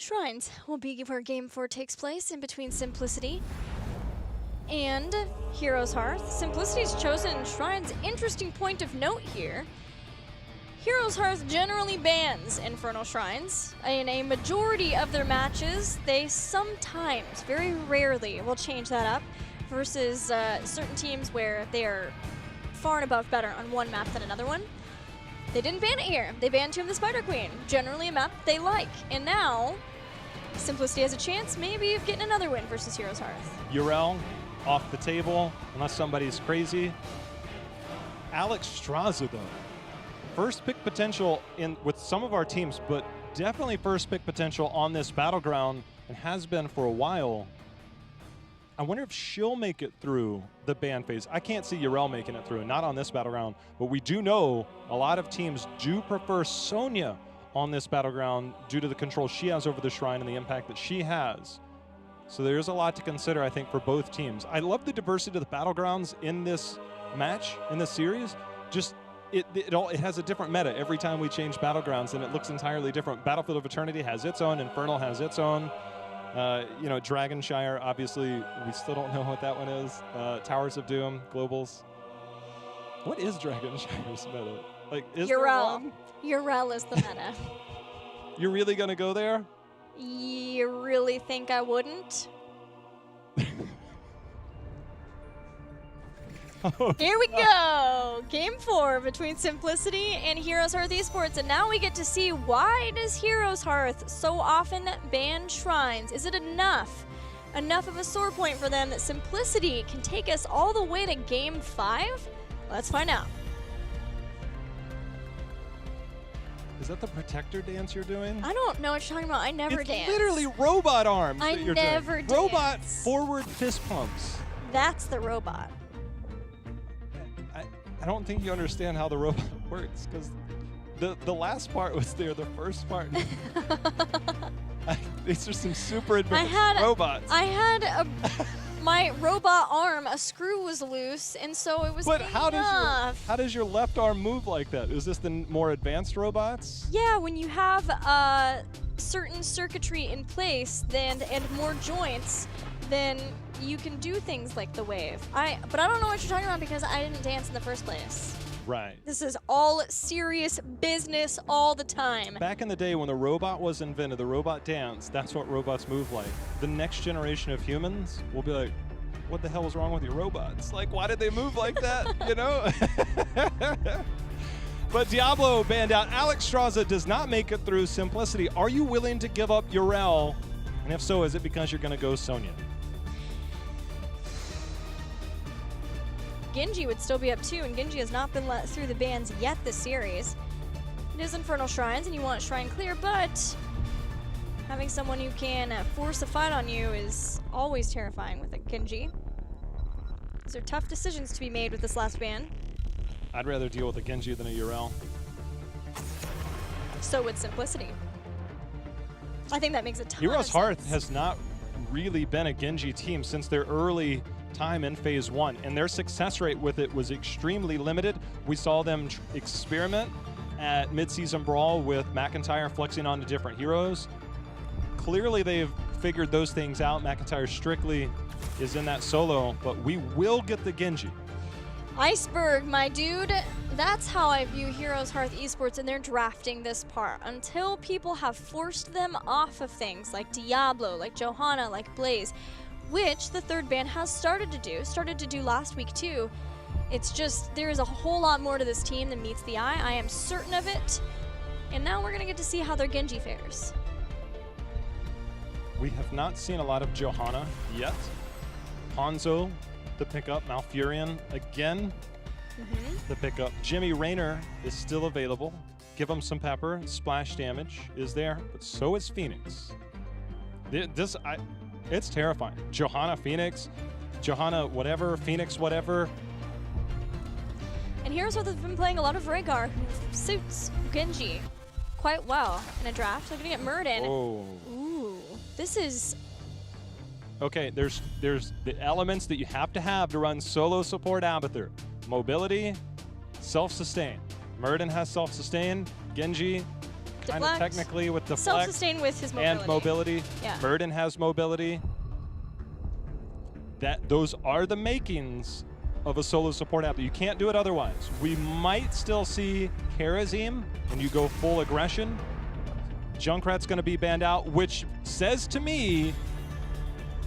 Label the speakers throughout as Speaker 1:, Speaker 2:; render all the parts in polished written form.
Speaker 1: Shrines will be where Game 4 takes place, in between Simplicity and HeroesHearth. Simplicity's chosen Shrines. Interesting point of note here. HeroesHearth generally bans Infernal Shrines. In a majority of their matches, they sometimes, very rarely, will change that up, versus certain teams where they are far and above better on one map than another one. They didn't ban it here. They banned Tomb of the Spider Queen, generally a map they like. And now, Simplicity has a chance maybe of getting another win versus HeroesHearth.
Speaker 2: Urel off the table, unless somebody's crazy. Alex Straza, though. First pick potential with some of our teams, but definitely first pick potential on this battleground, and has been for a while. I wonder if she'll make it through the ban phase. I can't see Urel making it through, not on this battleground, but we do know a lot of teams do prefer Sonya on this battleground due to the control she has over the Shrine and the impact that she has. So there's a lot to consider, I think, for both teams. I love the diversity of the battlegrounds in this match, in this series. Just it has a different meta every time we change battlegrounds, and it looks entirely different. Battlefield of Eternity has its own, Infernal has its own. You know, Dragonshire, obviously, we still don't know what that one is. Towers of Doom, Globals. What is Dragonshire's meta? Like, is there one?
Speaker 1: Urel is the meta.
Speaker 2: You're really gonna go there?
Speaker 1: You really think I wouldn't? Here we go! Game 4 between Simplicity and HeroesHearth Esports, and now we get to see, why does HeroesHearth so often ban Shrines? Is it enough of a sore point for them that Simplicity can take us all the way to Game 5? Let's find out.
Speaker 2: Is that the protector dance you're doing?
Speaker 1: I don't know what you're talking about. I never dance.
Speaker 2: It's literally robot arms
Speaker 1: I
Speaker 2: that you're
Speaker 1: never
Speaker 2: doing.
Speaker 1: dance.
Speaker 2: Robot forward fist pumps.
Speaker 1: That's the robot.
Speaker 2: I don't think you understand how the robot works, because the last part was there, the first part. These are some super advanced robots.
Speaker 1: I had my robot arm, a screw was loose, and so it was
Speaker 2: But how does your left arm move like that? Is this the more advanced robots?
Speaker 1: Yeah, when you have certain circuitry in place and more joints, then you can do things like the wave. But I don't know what you're talking about because I didn't dance in the first place.
Speaker 2: Right.
Speaker 1: This is all serious business all the time.
Speaker 2: Back in the day when the robot was invented, the robot dance, that's what robots move like. The next generation of humans will be like, what the hell was wrong with your robots? Like, why did they move like that, you know? But Diablo banned out. Alex Straza does not make it through Simplicity. Are you willing to give up Urel? And if so, is it because you're going to go Sonya?
Speaker 1: Genji would still be up too, and Genji has not been let through the bans yet this series. It is Infernal Shrines, and you want Shrine clear, but having someone who can force a fight on you is always terrifying with a Genji. These are tough decisions to be made with this last ban.
Speaker 2: I'd rather deal with a Genji than a Urel.
Speaker 1: So would Simplicity. I think that makes a ton of sense.
Speaker 2: HeroesHearth has not really been a Genji team since their early time in phase 1, and their success rate with it was extremely limited. We saw them experiment at mid-season brawl with McIntyre flexing onto different heroes. Clearly they've figured those things out. McIntyre strictly is in that solo, but we will get the Genji.
Speaker 1: Iceberg, my dude. That's how I view HeroesHearth Esports, and they're drafting this part. Until people have forced them off of things like Diablo, like Johanna, like Blaze, which the third ban has started to do last week too. It's just, there is a whole lot more to this team than meets the eye. I am certain of it. And now we're gonna get to see how their Genji fares.
Speaker 2: We have not seen a lot of Johanna yet. Hanzo, the pickup. Malfurion, again, the pickup. Jimmy Raynor is still available. Give him some pepper. Splash damage is there, but so is Phoenix. It's terrifying. Johanna, Phoenix, Johanna whatever, Phoenix whatever.
Speaker 1: And HeroesHearth has been playing a lot of Rhaegar, who suits Genji quite well in a draft. They're gonna get Murden.
Speaker 2: Oh.
Speaker 1: Ooh, this is...
Speaker 2: Okay, there's the elements that you have to run solo support Abathur. Mobility, self-sustain. Murden has self-sustain. Genji kind of technically with deflect.
Speaker 1: Self-sustain with his mobility.
Speaker 2: And mobility.
Speaker 1: Yeah.
Speaker 2: Murden has mobility. Those are the makings of a solo support app. You can't do it otherwise. We might still see Karazim when you go full aggression. Junkrat's going to be banned out, which says to me,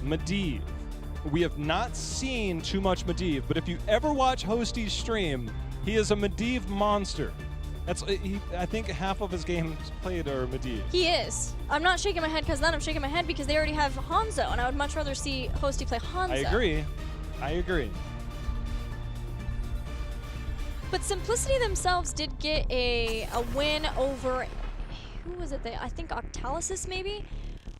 Speaker 2: Medivh. We have not seen too much Medivh, but if you ever watch Hosty's stream, he is a Medivh monster. I think half of his games played are Medivh.
Speaker 1: He is. I'm not shaking my head because then I'm shaking my head because they already have Hanzo, and I would much rather see Hosty play Hanzo.
Speaker 2: I agree.
Speaker 1: But Simplicity themselves did get a win over, who was it? I think Octalysis maybe?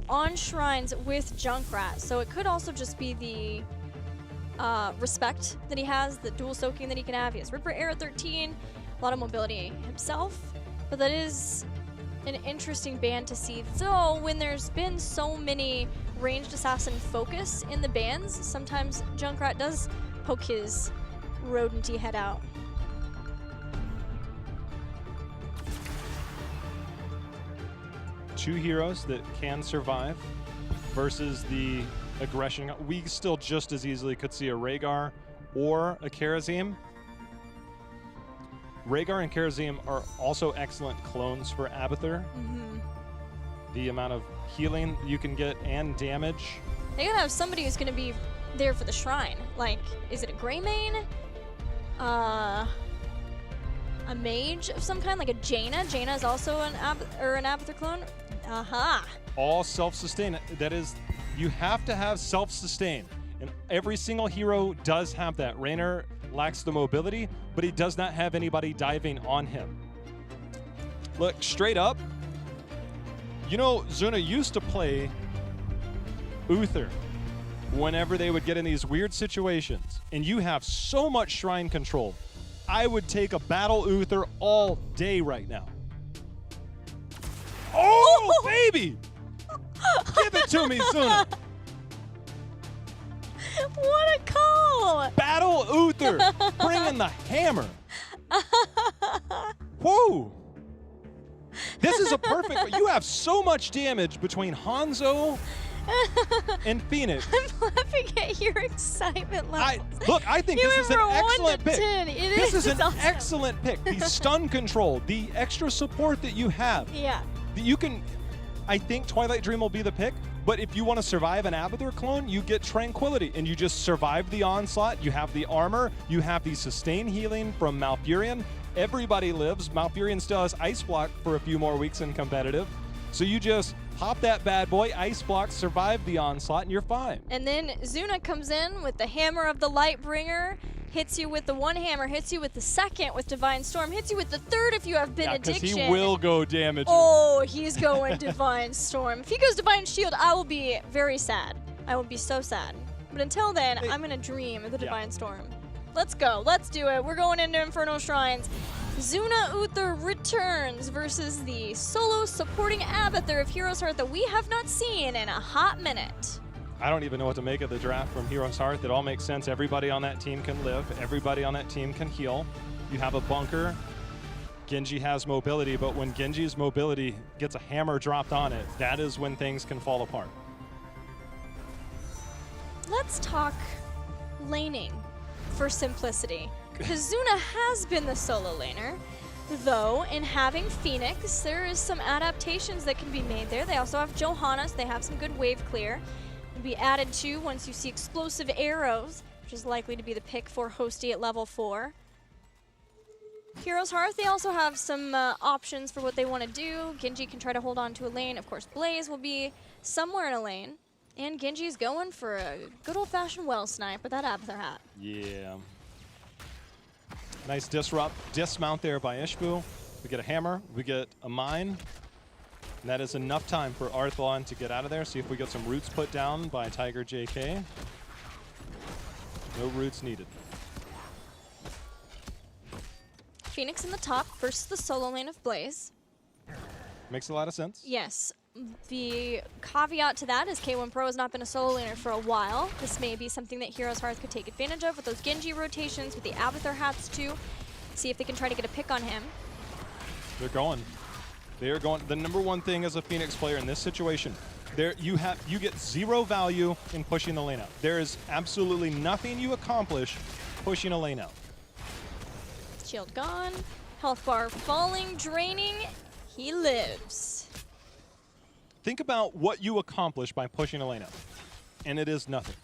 Speaker 1: On Shrines with Junkrat. So it could also just be the respect that he has, the dual soaking that he can have. He has Ripper Air at 13, a lot of mobility himself. But that is an interesting ban to see. So when there's been so many ranged assassin focus in the bans, sometimes Junkrat does poke his rodenty head out.
Speaker 2: Two heroes that can survive versus the aggression. We still just as easily could see a Rhaegar or a Karazim. Rhaegar and Karazim are also excellent clones for Abathur. The amount of healing you can get and damage.
Speaker 1: They gotta have somebody who's gonna be there for the shrine. Like, is it a Greymane? A mage of some kind, like a Jaina. Jaina is also an Abathur clone.
Speaker 2: All self-sustain. That is, you have to have self-sustain. And every single hero does have that. Raynor lacks the mobility, but he does not have anybody diving on him. Look, straight up, you know, Zuna used to play Uther whenever they would get in these weird situations. And you have so much shrine control. I would take a battle Uther all day right now. Oh, baby! Give it to me, Zuna.
Speaker 1: What a call!
Speaker 2: Battle Uther, bring in the hammer. Whoa! This is a perfect. You have so much damage between Hanzo and Phoenix.
Speaker 1: I'm laughing at your excitement level.
Speaker 2: I think this is an excellent pick. This is an
Speaker 1: awesome.
Speaker 2: excellent pick. The stun control, the extra support that you have.
Speaker 1: Yeah.
Speaker 2: You can. I think Twilight Dream will be the pick. But if you want to survive an Abathur clone, you get Tranquility, and you just survive the onslaught. You have the armor, you have the sustain healing from Malfurion. Everybody lives. Malfurion still has Ice Block for a few more weeks in competitive. So you just pop that bad boy, Ice Block, survive the onslaught, and you're fine.
Speaker 1: And then Zuna comes in with the Hammer of the Lightbringer, hits you with the one hammer, hits you with the second with Divine Storm, hits you with the third if you have Benediction.
Speaker 2: Because he will go damage.
Speaker 1: Oh, he's going Divine Storm. If he goes Divine Shield, I will be very sad. I will be so sad. But until then, I'm going to dream of the Divine Storm. Let's go. Let's do it. We're going into Infernal Shrines. Zuna Uther returns versus the solo supporting Abathur of HeroesHearth that we have not seen in a hot minute.
Speaker 2: I don't even know what to make of the draft from HeroesHearth. It all makes sense. Everybody on that team can live. Everybody on that team can heal. You have a bunker. Genji has mobility, but when Genji's mobility gets a hammer dropped on it, that is when things can fall apart.
Speaker 1: Let's talk laning for Simplicity. Because Zuna has been the solo laner, though in having Phoenix, there is some adaptations that can be made there. They also have Johanna, so they have some good wave clear. Will be added to once you see explosive arrows, which is likely to be the pick for Hosty at level 4. HeroesHearth, they also have some options for what they want to do. Genji can try to hold on to a lane. Of course, Blaze will be somewhere in a lane. And Genji's going for a good old-fashioned well snipe with that Abathur hat.
Speaker 2: Yeah. Nice dismount there by Ishbu. We get a hammer, we get a mine. And that is enough time for Arthlon to get out of there. See if we get some roots put down by Tiger JK. No roots needed.
Speaker 1: Phoenix in the top versus the solo lane of Blaze.
Speaker 2: Makes a lot of sense.
Speaker 1: Yes. The caveat to that is K1 Pro has not been a solo laner for a while. This may be something that HeroesHearth could take advantage of with those Genji rotations, with the Abathur hats too. See if they can try to get a pick on him.
Speaker 2: They're going. They're going. The number one thing as a Phoenix player in this situation, you get 0 value in pushing the lane out. There is absolutely nothing you accomplish pushing a lane out.
Speaker 1: Shield gone. Health bar falling, draining. He lives.
Speaker 2: Think about what you accomplish by pushing a lane out, and it is nothing.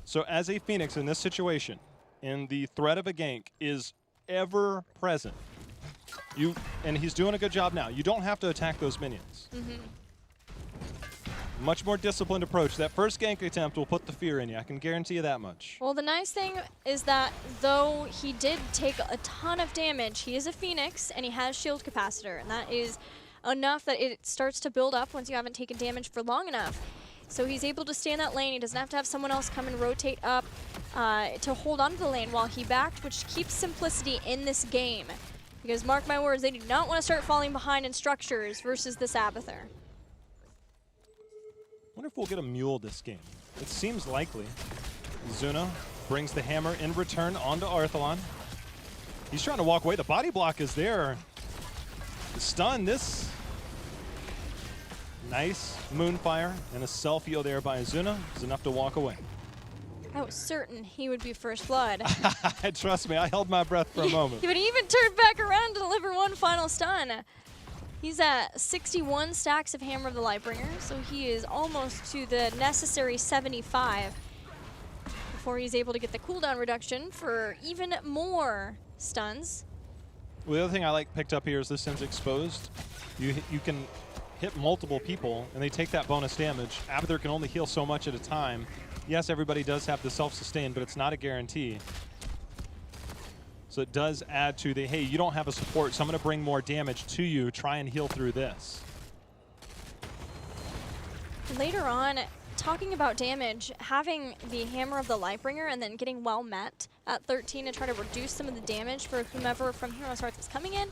Speaker 2: So as a Phoenix in this situation, and the threat of a gank is ever present, and he's doing a good job now. You don't have to attack those minions. Much more disciplined approach. That first gank attempt will put the fear in you. I can guarantee you that much.
Speaker 1: Well, the nice thing is that though he did take a ton of damage, he is a Phoenix and he has shield capacitor, and that is enough that it starts to build up once you haven't taken damage for long enough. So he's able to stay in that lane. He doesn't have to have someone else come and rotate up to hold on to the lane while he backed, which keeps Simplicity in this game. Because mark my words, they do not want to start falling behind in structures versus this Abathur.
Speaker 2: Wonder if we'll get a mule this game. It seems likely. Zuna brings the hammer in return onto Arthalon. He's trying to walk away. The body block is there. The stun, this. Nice Moonfire and a self-heal there by Zuna is enough to walk away.
Speaker 1: I was certain he would be first blood.
Speaker 2: Trust me, I held my breath for a moment.
Speaker 1: But he even turned back around to deliver one final stun. He's at 61 stacks of Hammer of the Lightbringer, so he is almost to the necessary 75 before he's able to get the cooldown reduction for even more stuns.
Speaker 2: Well, the other thing I picked up here is this since exposed. You can hit multiple people, and they take that bonus damage. Abathur can only heal so much at a time. Yes, everybody does have the self-sustain, but it's not a guarantee. So it does add to the, hey, you don't have a support, so I'm going to bring more damage to you. Try and heal through this.
Speaker 1: Later on, talking about damage, having the Hammer of the Lightbringer and then getting well met at 13 to try to reduce some of the damage for whomever from HeroesHearth is coming in,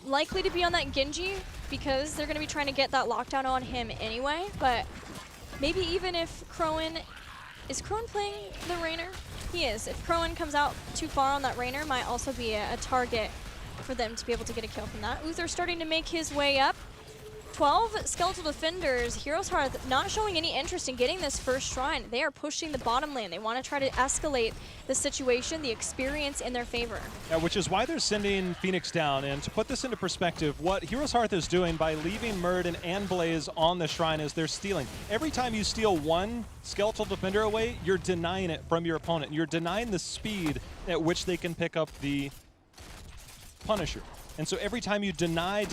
Speaker 1: likely to be on that Genji because they're going to be trying to get that lockdown on him anyway, but maybe even if Crowan, is Crowan playing the Rainer? He is. If Crowan comes out too far on that Rainer, might also be a target for them to be able to get a kill from that. Uther starting to make his way up. 12 Skeletal Defenders. HeroesHearth not showing any interest in getting this first shrine. They are pushing the bottom lane. They want to try to escalate the situation, the experience in their favor.
Speaker 2: Yeah, which is why they're sending Phoenix down. And to put this into perspective, what HeroesHearth is doing by leaving Murden and Blaze on the shrine is they're stealing. Every time you steal one Skeletal Defender away, you're denying it from your opponent. You're denying the speed at which they can pick up the Punisher. And so every time you deny,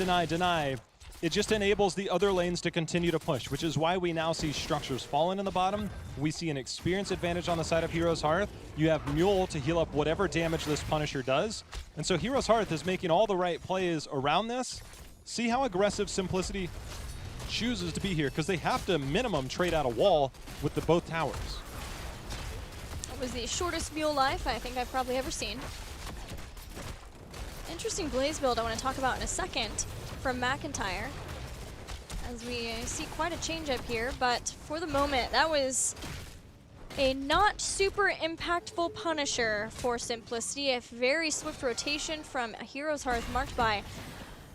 Speaker 2: it just enables the other lanes to continue to push, which is why we now see structures falling in the bottom. We see an experience advantage on the side of HeroesHearth. You have Mule to heal up whatever damage this Punisher does. And so HeroesHearth is making all the right plays around this. See how aggressive Simplicity chooses to be here, because they have to minimum trade out a wall with both towers.
Speaker 1: That was the shortest Mule life I think I've probably ever seen. Interesting Blaze build I want to talk about in a second from McIntyre, as we see quite a change up here, but for the moment that was a not super impactful Punisher for Simplicity. A very swift rotation from HeroesHearth marked by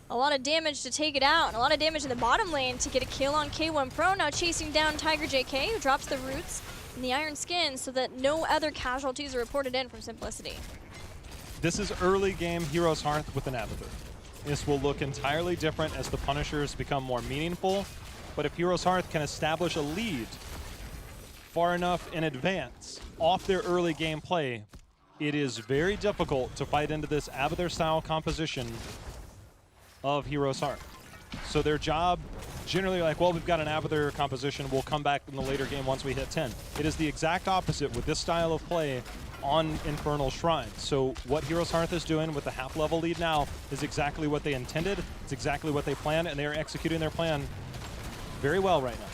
Speaker 1: a lot of damage to take it out and a lot of damage in the bottom lane to get a kill on K1 Pro. Now chasing down Tiger JK, who drops the roots and the Iron Skin so that no other casualties are reported in from Simplicity.
Speaker 2: This is early game HeroesHearth with an Abathur. This will look entirely different as the Punishers become more meaningful, but if HeroesHearth can establish a lead far enough in advance off their early game play, it is very difficult to fight into this Abathur-style composition of HeroesHearth. So their job, generally well, we've got an Abathur composition, we'll come back in the later game once we hit 10. It is the exact opposite with this style of play on Infernal Shrine. So what HeroesHearth is doing with the half-level lead now is exactly what they intended. It's exactly what they planned, and they are executing their plan very well right now.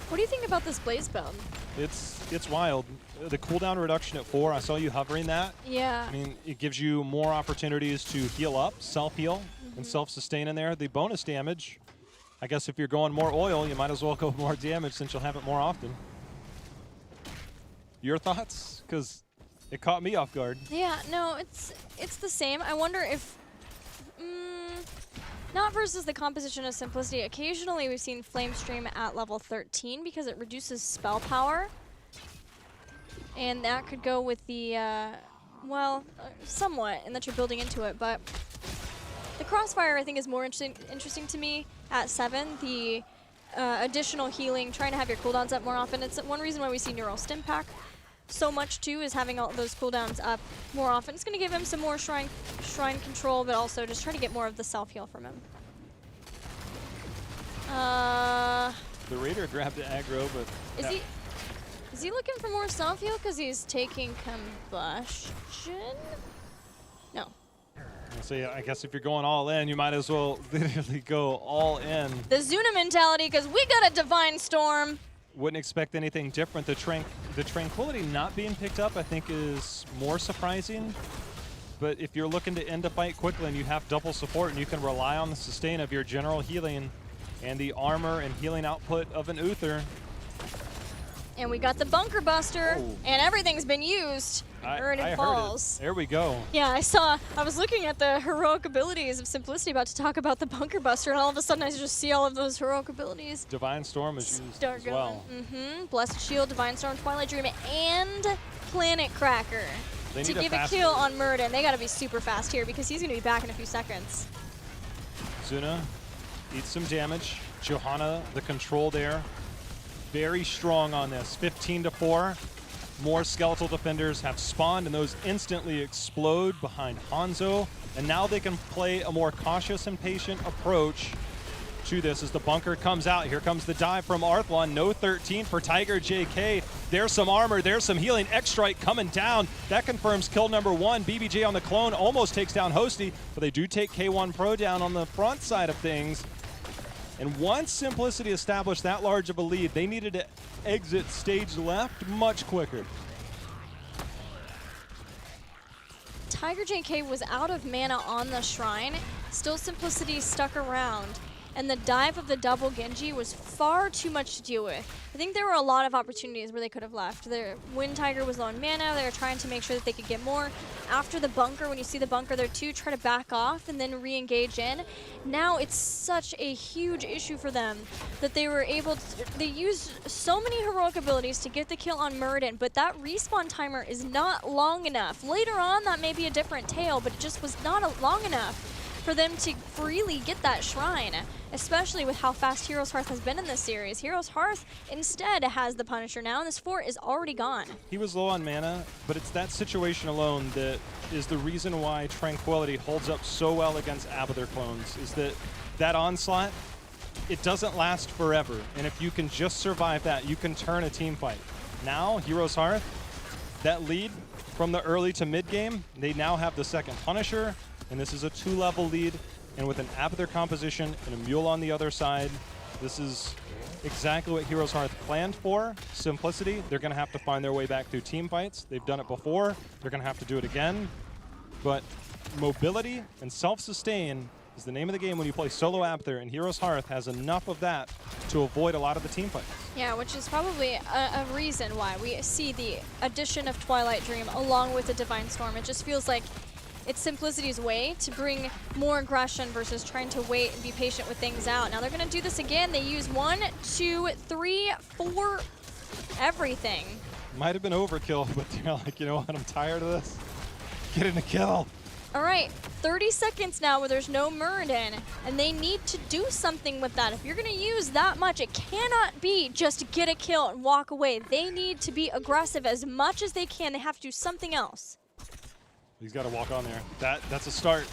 Speaker 1: What do you think about this Blaze build?
Speaker 2: It's wild. The cooldown reduction at 4, I saw you hovering that.
Speaker 1: Yeah.
Speaker 2: I mean, it gives you more opportunities to heal up, self-heal, and self-sustain in there. The bonus damage, I guess if you're going more oil, you might as well go more damage since you'll have it more often. Your thoughts? Because It caught me off guard.
Speaker 1: Yeah, no, it's the same. I wonder if, not versus the composition of Simplicity. Occasionally we've seen Flame Stream at level 13 because it reduces spell power. And that could go with the, well, somewhat, in that you're building into it, but the Crossfire I think is more interesting to me at 7. The additional healing, trying to have your cooldowns up more often. It's one reason why we see Neural Stim Pack so much too, is having all those cooldowns up more often. It's going to give him some more shrine control, but also just try to get more of the self-heal from him.
Speaker 2: The Raider grabbed the aggro, but...
Speaker 1: Is he looking for more self-heal because he's taking combustion? No.
Speaker 2: So yeah, I guess if you're going all in, you might as well literally go all in.
Speaker 1: The Zuna mentality, because we got a Divine Storm.
Speaker 2: Wouldn't expect anything different. The Tranquility not being picked up, I think, is more surprising. But if you're looking to end a fight quickly and you have double support and you can rely on the sustain of your general healing and the armor and healing output of an Uther.
Speaker 1: And we got the Bunker Buster, and everything's been used. It falls.
Speaker 2: There we go.
Speaker 1: Yeah, I was looking at the heroic abilities of Simplicity, about to talk about the Bunker Buster, and all of a sudden I just see all of those heroic abilities.
Speaker 2: Divine Storm is used as well.
Speaker 1: Blessed Shield, Divine Storm, Twilight Dream, and Planet Cracker to give a kill on Murden. They gotta be super fast here because he's gonna be back in a few seconds.
Speaker 2: Zuna eats some damage. Johanna, the control there. Very strong on this. 15-4. More skeletal defenders have spawned, and those instantly explode behind Hanzo. And now they can play a more cautious and patient approach to this as the bunker comes out. Here comes the dive from Arthlon. No 13 for Tiger JK. There's some armor. There's some healing. X-Strike coming down. That confirms kill number 1. BBJ on the clone almost takes down Hosty, but they do take K1 Pro down on the front side of things. And once Simplicity established that large of a lead, they needed to exit stage left much quicker.
Speaker 1: Tiger JK was out of mana on the shrine. Still Simplicity stuck around. And the dive of the double Genji was far too much to deal with. I think there were a lot of opportunities where they could have left. Their Wind Tiger was low on mana. They were trying to make sure that they could get more. After the bunker, when you see the bunker there too, try to back off and then re-engage in. Now it's such a huge issue for them that they were able to, they used so many heroic abilities to get the kill on Murden, but that respawn timer is not long enough. Later on, that may be a different tale, but it just was not long enough for them to freely get that shrine, especially with how fast HeroesHearth has been in this series. HeroesHearth instead has the Punisher now, and this fort is already gone.
Speaker 2: He was low on mana, but it's that situation alone that is the reason why Tranquility holds up so well against Abathur clones, is that onslaught, it doesn't last forever, and if you can just survive that, you can turn a team fight. Now, HeroesHearth, that lead from the early to mid game, they now have the second Punisher, and this is a 2-level lead, and with an Abathur composition and a Mule on the other side, this is exactly what HeroesHearth planned for. Simplicity, they're going to have to find their way back through team fights. They've done it before. They're going to have to do it again. But mobility and self-sustain is the name of the game when you play solo Abathur, and HeroesHearth has enough of that to avoid a lot of the team fights.
Speaker 1: Yeah, which is probably a reason why we see the addition of Twilight Dream along with the Divine Storm. It just feels like it's Simplicity's way to bring more aggression versus trying to wait and be patient with things out. Now they're going to do this again. They use 1, 2, 3, 4, everything.
Speaker 2: Might have been overkill, but they're like, you know what, I'm tired of this. Get in a kill.
Speaker 1: All right, 30 seconds now where there's no Murden, and they need to do something with that. If you're going to use that much, it cannot be just to get a kill and walk away. They need to be aggressive as much as they can. They have to do something else.
Speaker 2: He's got to walk on there. That's a start.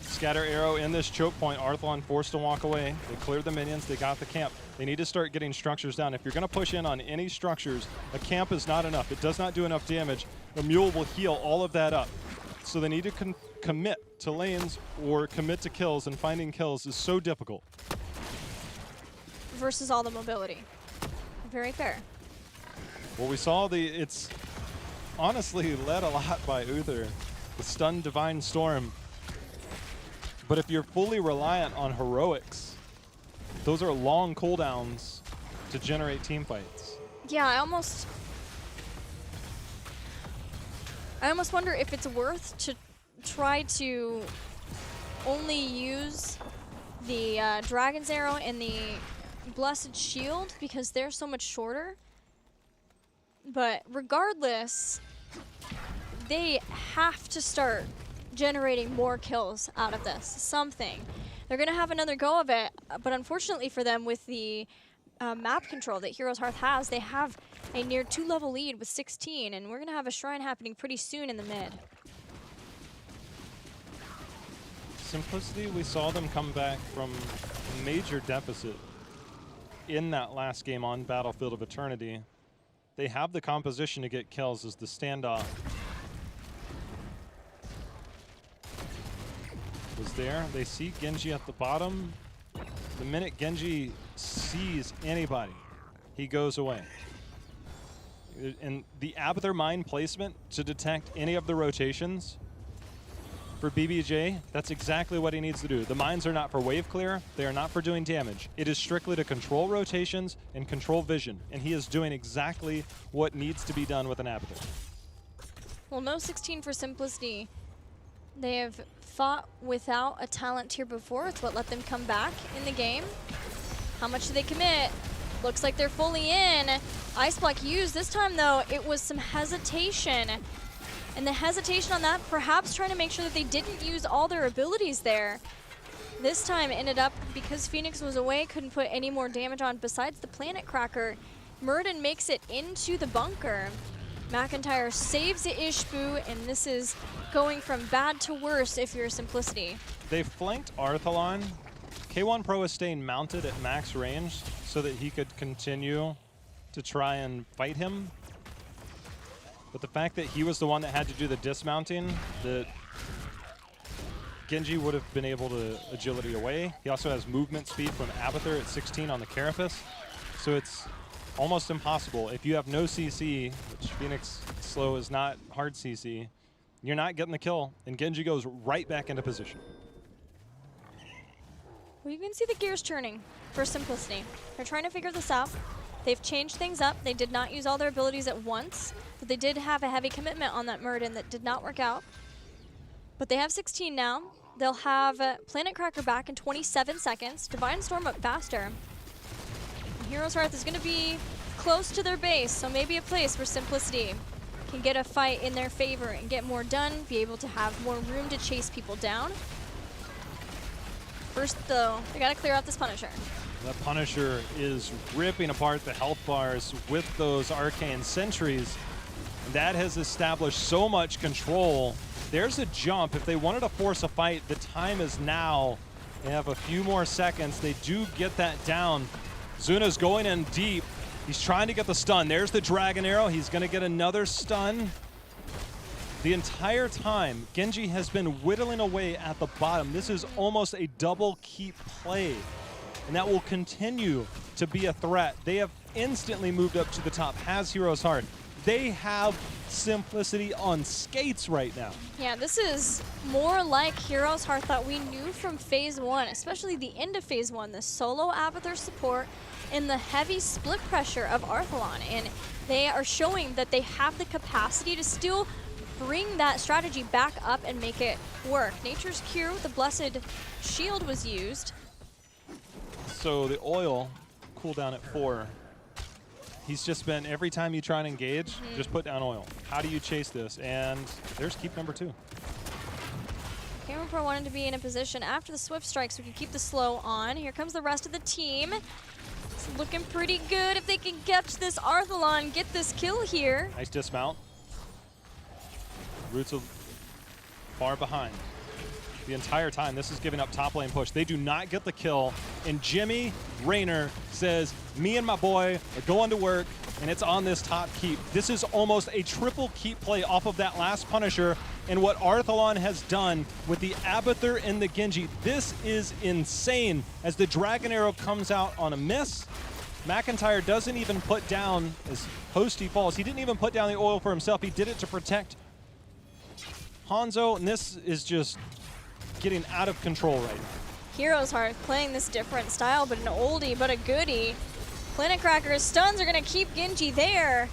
Speaker 2: Scatter arrow in this choke point. Arthlon forced to walk away. They cleared the minions. They got the camp. They need to start getting structures down. If you're going to push in on any structures, a camp is not enough. It does not do enough damage. A Mule will heal all of that up. So they need to commit to lanes or commit to kills, and finding kills is so difficult.
Speaker 1: Versus all the mobility. Very fair.
Speaker 2: Well, we saw it's honestly led a lot by Uther. The stunned Divine Storm. But if you're fully reliant on heroics, those are long cooldowns to generate team fights.
Speaker 1: Yeah, I almost... I almost wonder if it's worth to try to only use the Dragon's Arrow and the Blessed Shield because they're so much shorter. But regardless, they have to start generating more kills out of this. Something. They're going to have another go of it, but unfortunately for them, with the map control that HeroesHearth has, they have a near 2-level lead with 16, and we're going to have a shrine happening pretty soon in the mid.
Speaker 2: Simplicity, we saw them come back from a major deficit in that last game on Battlefield of Eternity. They have the composition to get kills as the standoff was there. They see Genji at the bottom. The minute Genji sees anybody, he goes away. And the Abathur mine placement to detect any of the rotations for BBJ, that's exactly what he needs to do. The mines are not for wave clear. They are not for doing damage. It is strictly to control rotations and control vision. And he is doing exactly what needs to be done with an Abathur.
Speaker 1: Well, no 16 for Simplicity. They have fought without a talent tier before. It's what let them come back in the game. How much do they commit? Looks like they're fully in. Ice Block used. This time, though, it was some hesitation. And the hesitation on that, perhaps trying to make sure that they didn't use all their abilities there. This time ended up, because Phoenix was away, couldn't put any more damage on besides the Planet Cracker. Murden makes it into the bunker. McIntyre saves the Ishbu, and this is going from bad to worse if you're Simplicity.
Speaker 2: They flanked Arthalon. K1 Pro is staying mounted at max range so that he could continue to try and fight him. But the fact that he was the one that had to do the dismounting, that Genji would have been able to agility away. He also has movement speed from Abathur at 16 on the Carapace. So it's almost impossible. If you have no CC, which Phoenix slow is not hard CC, you're not getting the kill, and Genji goes right back into position.
Speaker 1: Well, you can see the gears turning for Simplicity. They're trying to figure this out. They've changed things up. They did not use all their abilities at once, but they did have a heavy commitment on that Murden that did not work out. But they have 16 now. They'll have Planet Cracker back in 27 seconds. Divine Storm up faster. HeroesHearth is going to be close to their base, so maybe a place where Simplicity can get a fight in their favor and get more done, be able to have more room to chase people down. First, though, they got to clear out this Punisher.
Speaker 2: That Punisher is ripping apart the health bars with those arcane sentries. That has established so much control. There's a jump. If they wanted to force a fight, the time is now. They have a few more seconds. They do get that down. Zuna's going in deep. He's trying to get the stun. There's the Dragon Arrow. He's going to get another stun. The entire time, Genji has been whittling away at the bottom. This is almost a double keep play, and that will continue to be a threat. They have instantly moved up to the top, has HeroesHearth. They have Simplicity on skates right now.
Speaker 1: Yeah, this is more like HeroesHearth that we knew from Phase 1, especially the end of Phase 1, the solo Abathur support and the heavy split pressure of Arthalon. And they are showing that they have the capacity to still bring that strategy back up and make it work. Nature's Cure, the Blessed Shield was used.
Speaker 2: So the oil cooldown at 4. He's just been, every time you try and engage, just put down oil. How do you chase this? And there's keep number 2.
Speaker 1: K1 Pro wanted to be in a position after the Swift Strike so we can keep the slow on. Here comes the rest of the team. It's looking pretty good if they can catch this Arthalon, get this kill here.
Speaker 2: Nice dismount. Roots far behind. The entire time, this is giving up top lane push. They do not get the kill, and Jimmy Raynor says, me and my boy are going to work, and it's on this top keep. This is almost a triple keep play off of that last Punisher, and what Arthalon has done with the Abathur and the Genji. This is insane. As the Dragon Arrow comes out on a miss, McIntyre doesn't even put down, as Posty falls, he didn't even put down the oil for himself. He did it to protect Hanzo, and this is just getting out of control right now.
Speaker 1: HeroesHearth playing this different style, but an oldie, but a goodie. Planet Cracker's stuns are going to keep Genji there.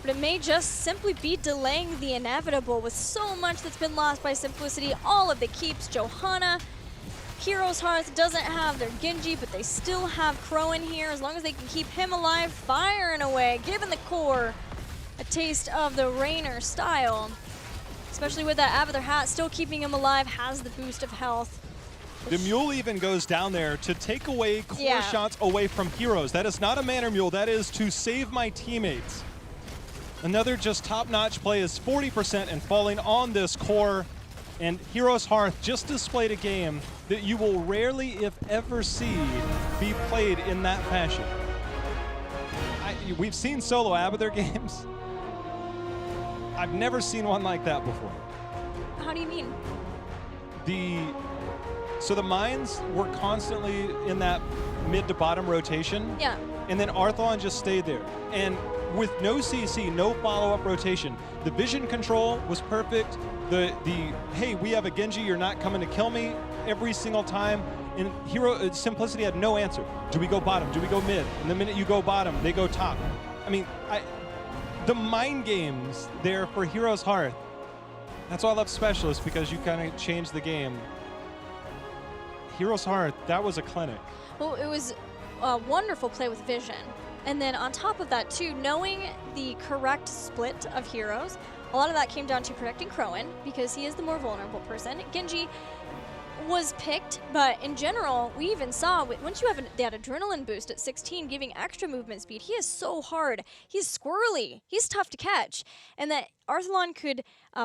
Speaker 1: But but it may just simply be delaying the inevitable with so much that's been lost by Simplicity. All of the keeps, Johanna. HeroesHearth doesn't have their Genji, but they still have Crow in here. As long as they can keep him alive, firing away, giving the core a taste of the Rainer style. Especially with that Abathur hat, still keeping him alive, has the boost of health.
Speaker 2: The mule even goes down there to take away core shots away from Heroes. That is not a Manor Mule, that is to save my teammates. Another just top-notch play is 40% and falling on this core. And HeroesHearth just displayed a game that you will rarely, if ever, see be played in that fashion. We've seen solo Abathur games. I've never seen one like that before.
Speaker 1: How do you mean?
Speaker 2: So the mines were constantly in that mid to bottom rotation.
Speaker 1: Yeah.
Speaker 2: And then Arthlon just stayed there. And with no CC, no follow-up rotation, the vision control was perfect. The hey, we have a Genji, you're not coming to kill me every single time. And Simplicity had no answer. Do we go bottom? Do we go mid? And the minute you go bottom, they go top. I mean, the mind games there for HeroesHearth. That's why I love Specialists, because you kind of change the game. HeroesHearth, that was a clinic.
Speaker 1: Well, it was a wonderful play with vision. And then on top of that, too, knowing the correct split of heroes, a lot of that came down to protecting Crowan, because he is the more vulnerable person. Genji was picked, but in general, we even saw, once you have that adrenaline boost at 16, giving extra movement speed, he is so hard. He's squirrely. He's tough to catch. And that Arthlon could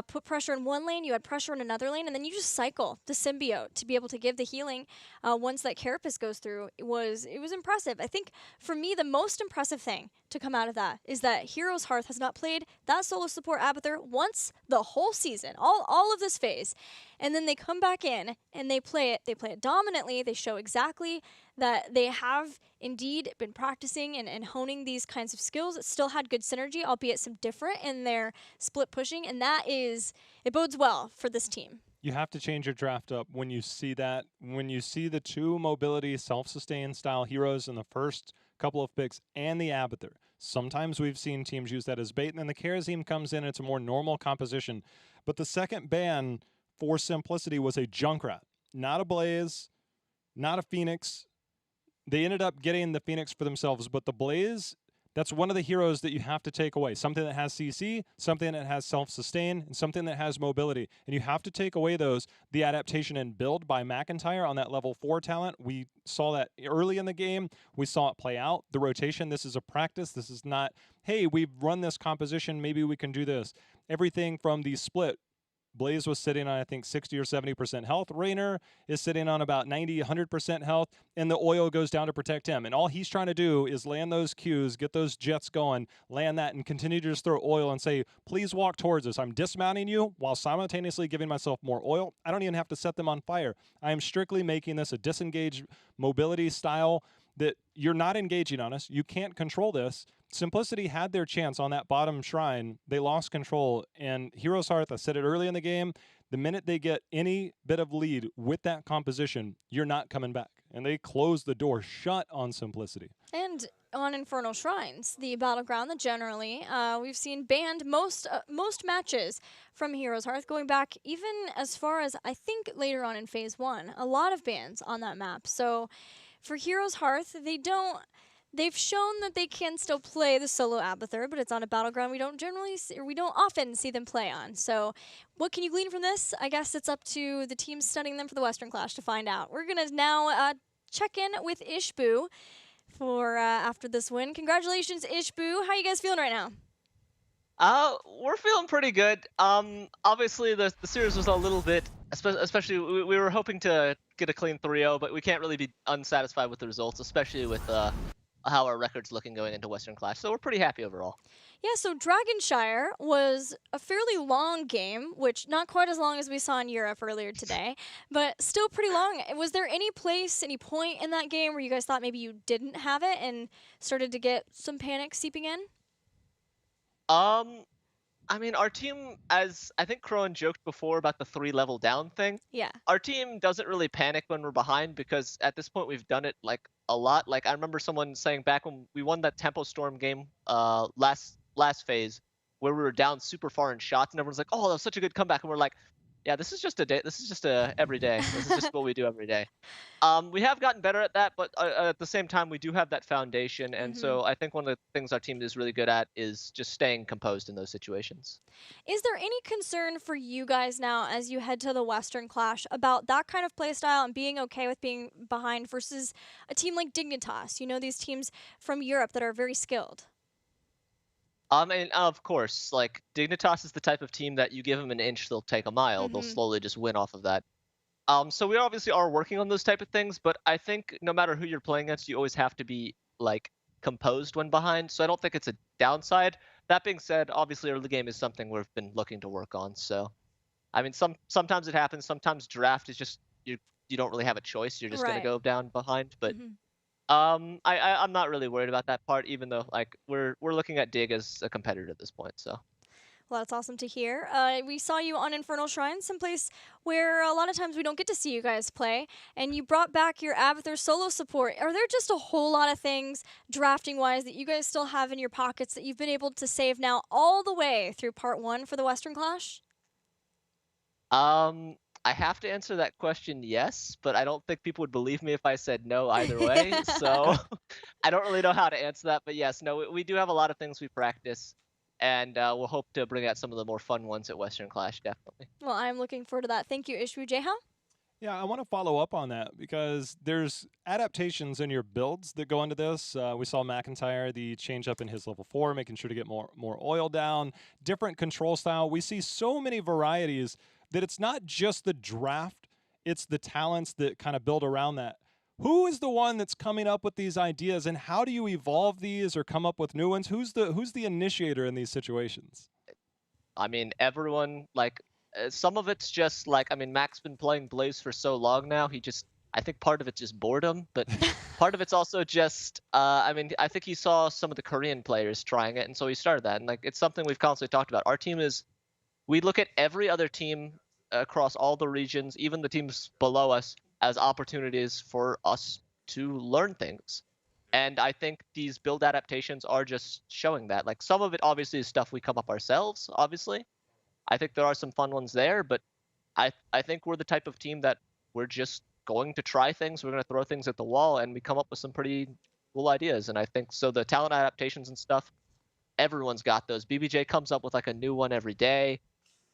Speaker 1: put pressure in one lane, you had pressure in another lane, and then you just cycle the symbiote to be able to give the healing once that carapace goes through. It was impressive. I think, for me, the most impressive thing to come out of that is that HeroesHearth has not played that solo support Abathur once the whole season, all of this phase. And then they come back in and they play it dominantly. They show exactly that they have indeed been practicing and honing these kinds of skills. It still had good synergy, albeit some different in their split pushing, and it bodes well for this team.
Speaker 2: You have to change your draft up when you see that. When you see the two mobility self-sustained style heroes in the first couple of picks and the Abathur. Sometimes we've seen teams use that as bait, and then the Kharazim comes in, it's a more normal composition. But the second ban for Simplicity was a Junkrat, not a Blaze, not a Phoenix. They ended up getting the Phoenix for themselves, but the Blaze, that's one of the heroes that you have to take away. Something that has CC, something that has self-sustain, and something that has mobility. And you have to take away those. The adaptation and build by McIntyre on that level 4 talent, we saw that early in the game. We saw it play out. The rotation, this is a practice. This is not, hey, we've run this composition, maybe we can do this. Everything from the split, Blaze was sitting on, I think, 60 or 70% health. Rainer is sitting on about 90, 100% health, and the oil goes down to protect him. And all he's trying to do is land those Qs, get those jets going, land that, and continue to just throw oil and say, please walk towards us. I'm dismounting you while simultaneously giving myself more oil. I don't even have to set them on fire. I am strictly making this a disengaged mobility style that you're not engaging on us. You can't control this. Simplicity had their chance on that bottom shrine. They lost control, and HeroesHearth, I said it early in the game, the minute they get any bit of lead with that composition, you're not coming back. And they closed the door shut on Simplicity.
Speaker 1: And on Infernal Shrines, the battleground that generally we've seen banned most matches from HeroesHearth, going back even as far as, I think, later on in Phase 1. A lot of bans on that map. So for HeroesHearth, they've shown that they can still play the solo Abathur, but it's on a battleground we don't often see them play on. So what can you glean from this? I guess it's up to the teams studying them for the Western Clash to find out. We're going to now check in with Ishbu for after this win. Congratulations, Ishbu. How are you guys feeling right now?
Speaker 3: We're feeling pretty good. Obviously the series was a little bit, especially we were hoping to get a clean 3-0, but we can't really be unsatisfied with the results, especially with how our record's looking going into Western Clash. So we're pretty happy overall.
Speaker 1: Yeah, so Dragonshire was a fairly long game, which not quite as long as we saw in Europe earlier today, but still pretty long. Was there any place, any point in that game where you guys thought maybe you didn't have it and started to get some panic seeping in?
Speaker 3: I mean, our team, as I think Crowan joked before about the 3-level down thing.
Speaker 1: Yeah.
Speaker 3: Our team doesn't really panic when we're behind, because at this point we've done it like a lot. Like I remember someone saying back when we won that Tempo Storm game last phase, where we were down super far in shots, and everyone's like, "Oh, that was such a good comeback," and we're like, "Yeah, this is just a day. This is just a every day. This is just what we do every day." We have gotten better at that, but at the same time, we do have that foundation, and so I think one of the things our team is really good at is just staying composed in those situations.
Speaker 1: Is there any concern for you guys now as you head to the Western Clash about that kind of playstyle and being okay with being behind versus a team like Dignitas? You know, these teams from Europe that are very skilled.
Speaker 3: And of course, like Dignitas is the type of team that you give them an inch, they'll take a mile. They'll slowly just win off of that. So we obviously are working on those type of things, but I think no matter who you're playing against, you always have to be like composed when behind. So I don't think it's a downside. That being said, obviously early game is something we've been looking to work on. So I mean, sometimes it happens. Sometimes draft is just you don't really have a choice. You're just gonna go down behind. But I'm not really worried about that part, even though like we're looking at Dig as a competitor at this point. So.
Speaker 1: Well, that's awesome to hear. We saw you on Infernal Shrine, someplace where a lot of times we don't get to see you guys play, and you brought back your Abathur solo support. Are there just a whole lot of things, drafting-wise, that you guys still have in your pockets that you've been able to save now all the way through Part 1 for the Western Clash?
Speaker 3: I have to answer that question yes, but I don't think people would believe me if I said no either way. So I don't really know how to answer that, but yes, no, we do have a lot of things we practice. And we'll hope to bring out some of the more fun ones at Western Clash, definitely.
Speaker 1: Well, I'm looking forward to that. Thank you, Ishbu. Jeha?
Speaker 2: Yeah, I want to follow up on that because there's adaptations in your builds that go into this. We saw McIntyre, the change up in his level 4, making sure to get more oil down, different control style. We see so many varieties that it's not just the draft, it's the talents that kind of build around that. Who is the one that's coming up with these ideas, and how do you evolve these or come up with new ones? Who's the initiator in these situations?
Speaker 3: I mean, everyone, like, some of it's just like, I mean, Mac's been playing Blaze for so long now. I think part of it's just boredom, but part of it's also just, I mean, I think he saw some of the Korean players trying it, and so he started that. And like, it's something we've constantly talked about. Our team we look at every other team across all the regions, even the teams below us, as opportunities for us to learn things. And I think these build adaptations are just showing that. Like, some of it obviously is stuff we come up ourselves, obviously. I think there are some fun ones there, but I think we're the type of team that we're just going to try things, we're going to throw things at the wall, and we come up with some pretty cool ideas. And I think so the talent adaptations and stuff, everyone's got those. BBJ comes up with like a new one every day.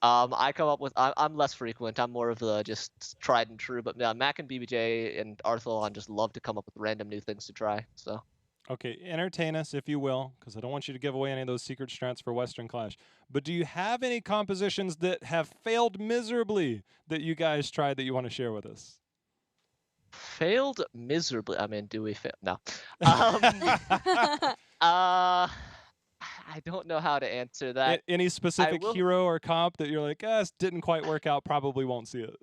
Speaker 3: I come up with, I'm less frequent. I'm more of the just tried and true. But yeah, Mac and BBJ and Arthalon just love to come up with random new things to try. So.
Speaker 2: Okay, entertain us, if you will, because I don't want you to give away any of those secret strats for Western Clash. But do you have any compositions that have failed miserably that you guys tried that you want to share with us?
Speaker 3: Failed miserably? I mean, do we fail? No. I don't know how to answer that.
Speaker 2: Any specific hero or comp that you're like, this didn't quite work out, probably won't see it?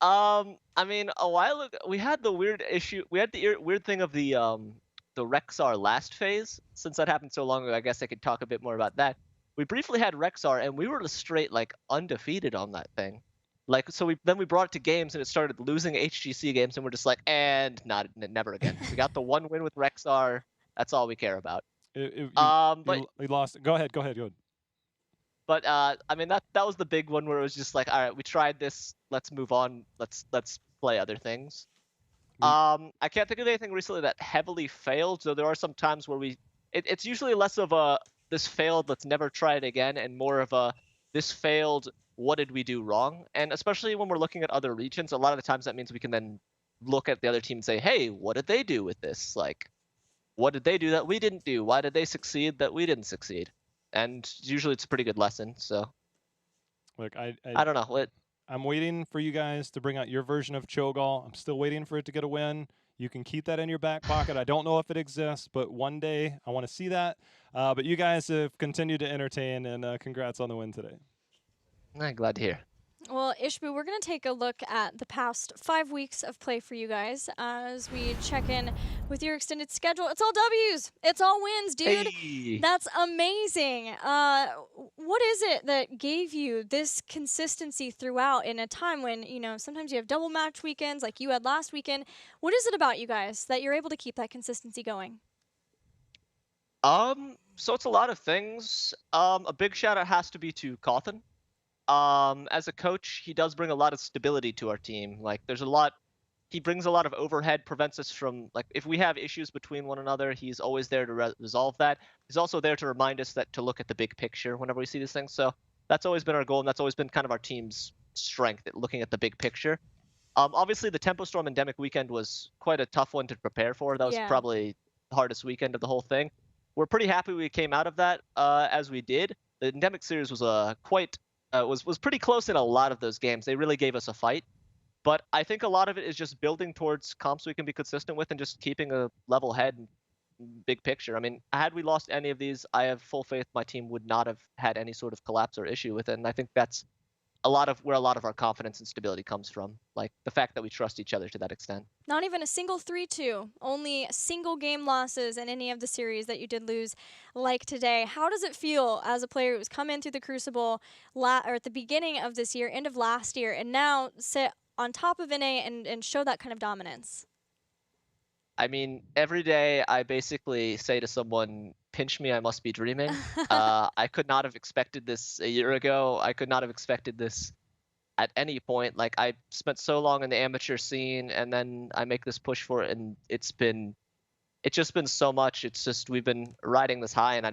Speaker 3: I mean, a while ago, we had the weird issue. We had the weird thing of the Rexar last phase. Since that happened so long ago, I guess I could talk a bit more about that. We briefly had Rexar, and we were just straight, like, undefeated on that thing. Like, so then we brought it to games, and it started losing HGC games, and we're just like, and never again. We got the one win with Rexar. That's all we care about.
Speaker 2: But we lost. Go ahead.
Speaker 3: But I mean, that was the big one where it was just like, all right, we tried this, let's move on, let's play other things. I can't think of anything recently that heavily failed, though there are some times where it's usually less of a this failed, let's never try it again, and more of a this failed, what did we do wrong? And especially when we're looking at other regions, a lot of the times that means we can then look at the other team and say, hey, what did they do with this? Like, what did they do that we didn't do? Why did they succeed that we didn't succeed? And usually it's a pretty good lesson. So,
Speaker 2: look, I
Speaker 3: don't know.
Speaker 2: I'm waiting for you guys to bring out your version of Cho'Gall. I'm still waiting for it to get a win. You can keep that in your back pocket. I don't know if it exists, but one day I want to see that. But you guys have continued to entertain, and congrats on the win today.
Speaker 3: I'm glad to hear.
Speaker 1: Well, Ishbu, we're going to take a look at the past 5 weeks of play for you guys as we check in with your extended schedule. It's all W's. It's all wins, dude.
Speaker 3: Hey.
Speaker 1: That's amazing. What is it that gave you this consistency throughout in a time when, you know, sometimes you have double match weekends like you had last weekend? What is it about you guys that you're able to keep that consistency going?
Speaker 3: So it's a lot of things. A big shout out has to be to Cawthon. As a coach, he does bring a lot of stability to our team. Like, he brings a lot of overhead, prevents us from, like, if we have issues between one another, he's always there to resolve that. He's also there to remind us to look at the big picture whenever we see these things. So that's always been our goal, and that's always been kind of our team's strength, at looking at the big picture. Obviously, the Tempo Storm Endemic weekend was quite a tough one to prepare for. That was probably the hardest weekend of the whole thing. We're pretty happy we came out of that as we did. The Endemic series was was pretty close in a lot of those games. They really gave us a fight. But I think a lot of it is just building towards comps we can be consistent with and just keeping a level head and big picture. I mean, had we lost any of these, I have full faith my team would not have had any sort of collapse or issue with it. And I think that's where a lot of our confidence and stability comes from, like the fact that we trust each other to that extent.
Speaker 1: Not even a single 3-2, only single game losses in any of the series that you did lose, like today. How does it feel as a player who's come in through the Crucible or at the beginning of this year, end of last year, and now sit on top of NA and show that kind of dominance?
Speaker 3: I mean, every day I basically say to someone, pinch me, I must be dreaming. I could not have expected this a year ago. I could not have expected this at any point. Like, I spent so long in the amateur scene, and then I make this push for it, and it's just been so much. It's just, we've been riding this high, and I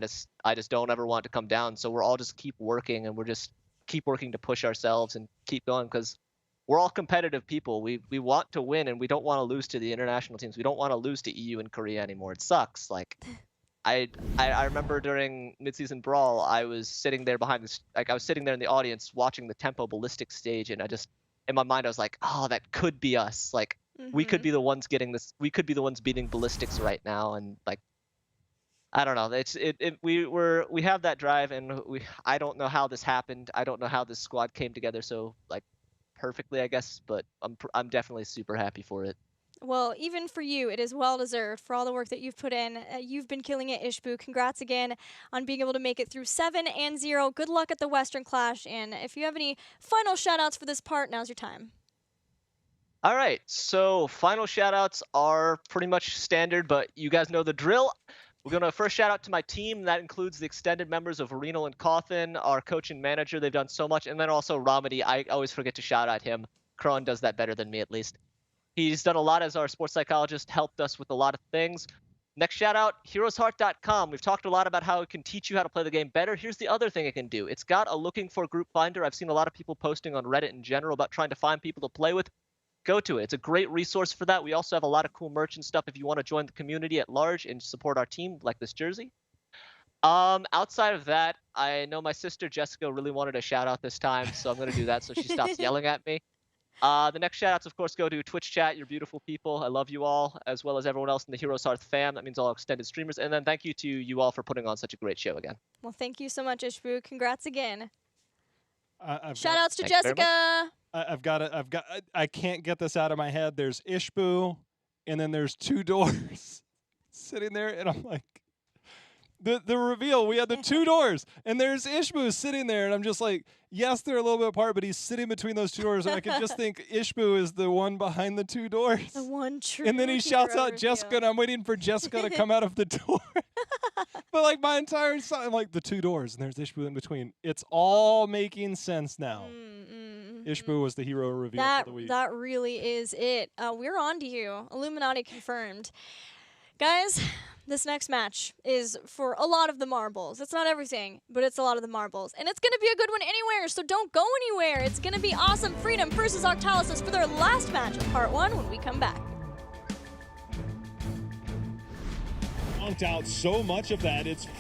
Speaker 3: just don't ever want it to come down. So we're all just keep working, and we're just keep working to push ourselves and keep going, because we're all competitive people. We want to win, and we don't want to lose to the international teams. We don't want to lose to EU and Korea anymore. It sucks. Like, I remember during midseason brawl, I was sitting there I was sitting there in the audience watching the Tempo Ballistic stage, and in my mind I was like, oh, that could be us. Like, we could be the ones getting this. We could be the ones beating Ballistics right now, and like, I don't know. We have that drive, and I don't know how this happened. I don't know how this squad came together so like perfectly, I guess, but I'm definitely super happy for it.
Speaker 1: Well, even for you, it is well-deserved for all the work that you've put in. You've been killing it, Ishbu. Congrats again on being able to make it through 7-0. Good luck at the Western Clash, and if you have any final shout-outs for this part, now's your time.
Speaker 3: All right, so final shout-outs are pretty much standard, but you guys know the drill. We're going to first shout out to my team. That includes the extended members of Renal and Cawthon, our coach and manager. They've done so much. And then also Ramadi. I always forget to shout out him. Kron does that better than me, at least. He's done a lot as our sports psychologist, helped us with a lot of things. Next shout out, HeroesHearth.com. We've talked a lot about how it can teach you how to play the game better. Here's the other thing it can do. It's got a looking for group finder. I've seen a lot of people posting on Reddit in general about trying to find people to play with. Go to it. It's a great resource for that. We also have a lot of cool merch and stuff if you want to join the community at large and support our team, like this jersey. Outside of that, I know my sister Jessica really wanted a shout out this time, so I'm going to do that so she stops yelling at me. The next shout outs, of course, go to Twitch chat. You're beautiful people. I love you all, as well as everyone else in the HeroesHearth fam. That means all extended streamers. And then thank you to you all for putting on such a great show again.
Speaker 1: Well, thank you so much, Ishbu. Congrats again. Shout outs to Jessica.
Speaker 2: I can't get this out of my head. There's Ishbu, and then there's two doors sitting there, and I'm like, the reveal, we had the two doors, and there's Ishbu sitting there, and I'm just like, yes, they're a little bit apart, but he's sitting between those two doors, and I can just think Ishbu is the one behind the two doors.
Speaker 1: The one true.
Speaker 2: And then he shouts out Jessica, and I'm waiting for Jessica to come out of the door. But like my entire side, like the two doors, and there's Ishbu in between. It's all making sense now. Ishbu was the hero reveal for the week.
Speaker 1: That really is it. We're on to you. Illuminati confirmed. Guys, this next match is for a lot of the marbles. It's not everything, but it's a lot of the marbles. And it's going to be a good one anywhere, so don't go anywhere. It's going to be Awesome Freedom versus Octalysis for their last match of Part 1 when we come back.
Speaker 4: Out so much of that, it's